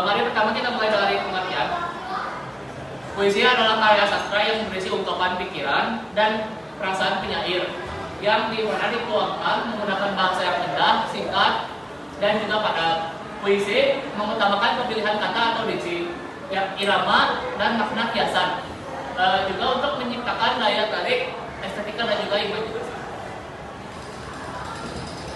Mari pertama kita mulai dari pengertian. Puisi adalah karya sastra yang berisi ungkapan pikiran dan perasaan penyair yang dimana dituangkan menggunakan bahasa yang indah, singkat, dan juga padat. Puisi mengutamakan pemilihan kata atau diksi, irama, dan makna kiasan. Juga untuk menciptakan daya tarik, estetika, dan juga imajinasi.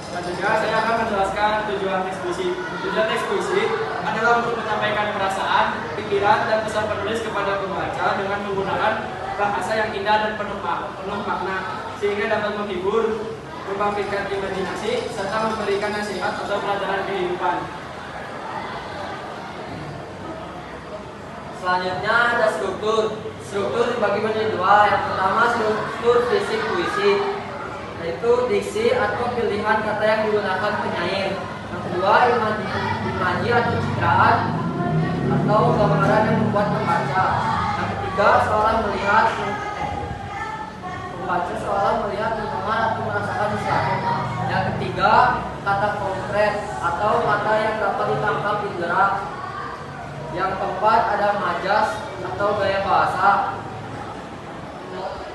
Selanjutnya saya akan menjelaskan tujuan teks puisi. Tujuan teks puisi adalah untuk menyampaikan perasaan, pikiran, dan pesan penulis kepada pembaca dengan menggunakan bahasa yang indah dan penuh makna, sehingga dapat menghibur, membangkitkan imajinasi, serta memberikan nasihat atau pelajaran kehidupan. Selanjutnya ada struktur. Struktur dibagi menjadi dua. Yang pertama struktur fisik puisi, yaitu diksi atau pilihan kata yang digunakan penyair. Yang kedua imaji atau citraan atau gambaran yang membuat pembaca. Yang ketiga pembaca melihat mendengar atau merasakan sesuatu. Yang ketiga kata konkret atau kata yang dapat ditangkap indera. Yang keempat ada majas atau gaya bahasa,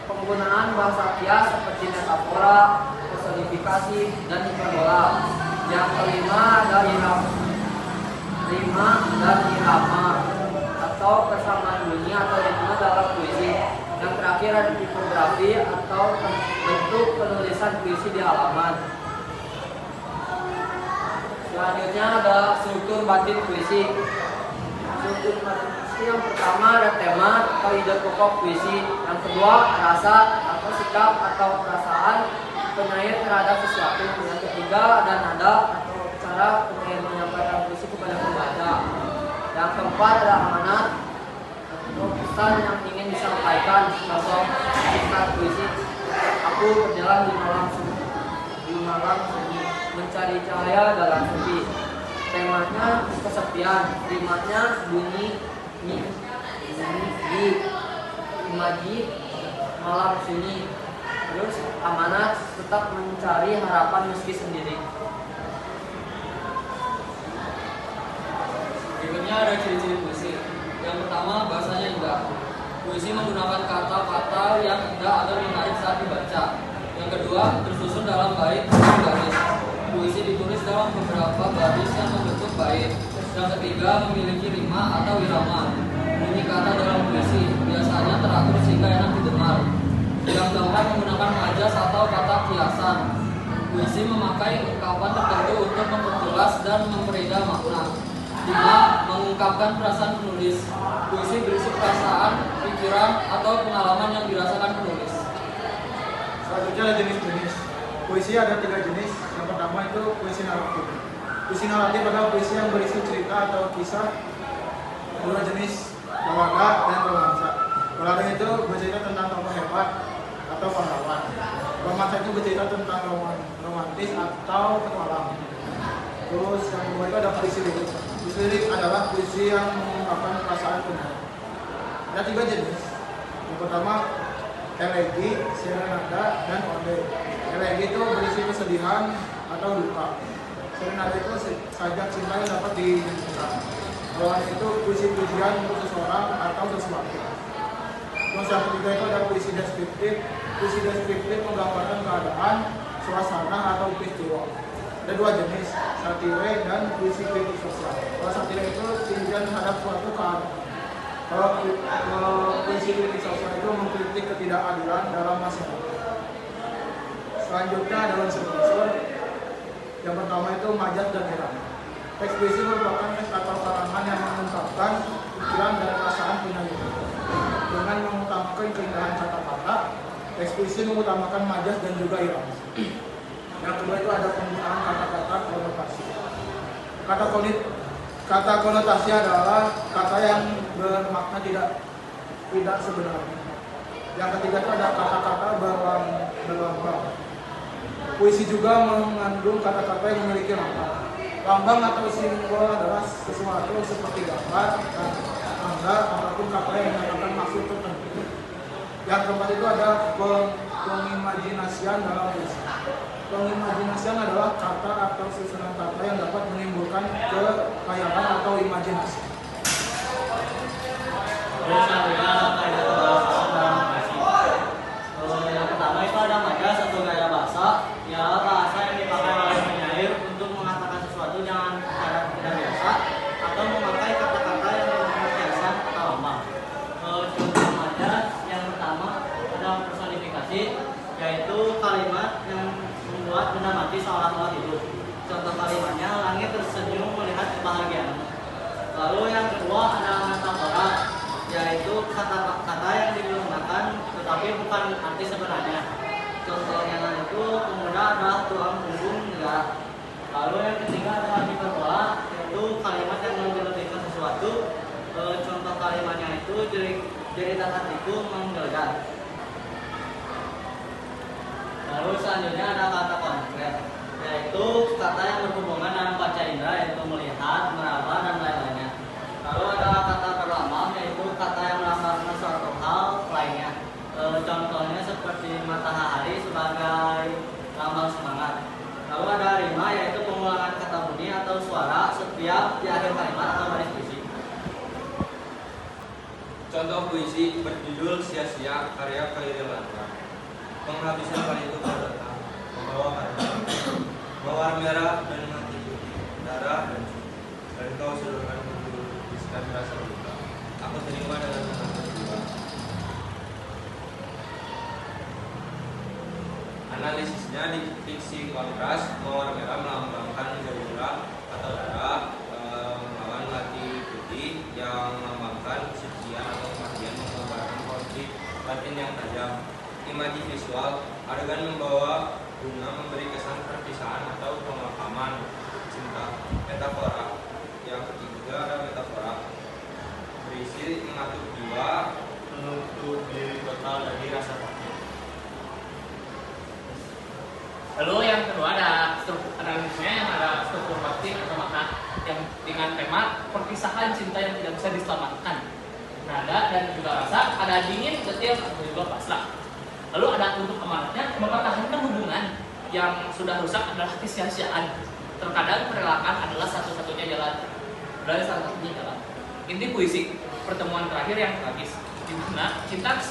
penggunaan bahasa kias seperti metafora, personifikasi, dan hiperbola. Yang kelima ada rima dan irama atau persamaan bunyi atau ritme dalam puisi. Yang terakhir ada tipografi atau bentuk penulisan puisi di halaman. Selanjutnya ada struktur batin puisi. Struktur batin puisi yang pertama ada tema atau ide pokok puisi. Yang kedua rasa atau sikap atau perasaan penyair terhadap sesuatu. Yang ketiga ada nada atau cara penyair menyampaikan puisi kepada pembaca. Yang keempat ada amanat atau pesan yang ingin disampaikan. Contoh kisah puisi, aku berjalan di malam sunyi mencari cahaya dalam sepi. Temanya kesepian, rimanya bunyi imaji malam sunyi. Terus amanat tetap mencari harapan meski sendiri. Berikutnya ada ciri-ciri puisi. Yang pertama bahasanya indah. Puisi menggunakan kata-kata yang indah agar menarik saat dibaca. Yang kedua tersusun dalam bait atau baris. Puisi ditulis dalam beberapa baris yang membentuk bait. Yang ketiga memiliki rima atau irama. Bunyi kata dalam puisi biasanya teratur sehingga enak didengar. Yang keempat menggunakan majas atau kata kiasan. Puisi memakai ungkapan tertentu untuk memperjelas dan memperindah makna. 5. Mengungkapkan perasaan penulis. Puisi berisi perasaan, pikiran, atau pengalaman yang dirasakan penulis. Selanjutnya ada jenis-jenis. Puisi ada 3 jenis. Yang pertama itu puisi naratif. Puisi naratif adalah puisi yang berisi cerita atau kisah. Kedua jenis balaga dan romansa. Balaga itu bercerita tentang tokoh hebat atau pahlawan. Romansa itu bercerita tentang romantis atau petualang. Terus yang kedua itu ada puisi lirik. Puisi lirik adalah puisi yang mengungkapkan perasaan penyair. Ada 3 jenis. Yang pertama elegi, serenada, dan ode. Elegi itu berisi kesedihan atau duka. Serenada itu sajak cinta yang dapat dinyanyikan. Ode itu puisi pujian untuk seseorang atau sesuatu. Terus yang ketiga itu ada puisi deskriptif. Puisi deskriptif menggambarkan keadaan, suasana, atau peristiwa. Ada 2 jenis, satire dan puisi kritik sosial. Kalau satire itu tinjauan terhadap suatu keadaan. Kalau puisi kritik sosial itu mengkritik ketidakadilan dalam masyarakat. Selanjutnya ada unsur-unsur. Yang pertama itu majaz dan irama. Teks puisi merupakan teks atau karangan yang mengungkapkan pikiran dan perasaan penyair. Dengan mengutamakan keindahan kata-kata, teks puisi mengutamakan majaz dan juga irama. Yang kedua itu ada penggunaan kata-kata konotasi. Kata konotasi adalah kata yang bermakna tidak sebenarnya. Yang ketiga itu ada kata-kata berlambang. Puisi juga mengandung kata-kata yang memiliki lambang. Lambang atau simbol adalah sesuatu seperti gambar, tanda, ataupun kata yang menyatakan maksud tertentu. Yang keempat itu ada pengimajinasian dalam puisi. Pengimajinasian adalah kata kata-kata atau susunan kata yang dapat menimbulkan kekhayalan atau imajinasi. Terus selanjutnya ada kaidah bahasa dalam puisi. Yang pertama itu ada majas atau gaya bahasa, ya bahasa yang dipakai oleh penyair untuk mengatakan sesuatu dengan cara tidak biasa atau memakai kata-kata yang menggunakan kiasan atau lambang. Contoh majas yang pertama ada personifikasi, yaitu kalimat yang membuat benda mati seolah-olah hidup. Contoh kalimatnya, langit tersenyum melihat kebahagiaan. Lalu yang kedua ada metafora, yaitu kata-kata yang digunakan tetapi bukan arti sebenarnya. Contohnya itu pemuda adalah tulang punggung negara. Lalu yang ketiga adalah hiperbola, yaitu kalimat yang menjelekkan sesuatu. Contoh kalimatnya itu cerita hatiku menggelegar. Lalu selanjutnya ada kata konkret, yaitu kata yang berhubungan dengan panca indera, yaitu melihat, meraba, dan lain-lainnya. Lalu ada kata berlambang, yaitu kata yang melambangkan suatu hal lainnya. Contohnya seperti matahari sebagai lambang semangat. Lalu ada rima, yaitu pengulangan kata bunyi atau suara setiap di akhir kalimat atau baris puisi. Contoh puisi berjudul Sia-sia karya Khairil Anwar. Penghabisan kali itu datang, membawa karya mawar merah dan mati putih, darah dan suci. Dan kau seluruhkan menuliskan rasa duka. Aku terima dengan senang jiwa. Analisisnya di fiksi kontras, mawar merah melambangkan gembira atau darah, melawan mati putih yang melambangkan kesucian atau kematian, menggambarkan konflik batin yang tajam. Imaji visual, adegan membawa bunga memberi kesan perpisahan atau pemakaman cinta. Metafora, yang ketiga ada metafora, berisi mengatur jiwa, menutup diri total dari rasa takut. Lalu yang kedua ada analisisnya yang ada struktur batin atau makna yang dengan tema perpisahan cinta yang tidak bisa diselamatkan. Nada dan juga rasa, ada dingin, getir, atau juga pasrah. Lalu ada untuk amanatnya, mempertahankan hubungan yang sudah rusak adalah kesia-siaan. Terkadang merelakan adalah satu-satunya jalan. Adalah satu-satunya jalan. Inti puisi, pertemuan terakhir yang tragis, di mana cinta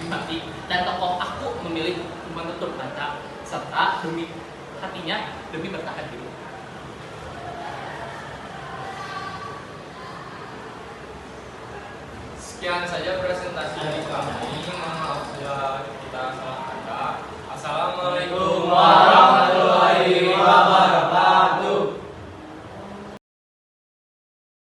mati dan tokoh aku memilih menutup mata serta demi hatinya demi bertahan hidup. Sekian saja presentasi dari kami. Mohon maaf bila kita salah kata. Assalamualaikum warahmatullahi wabarakatuh.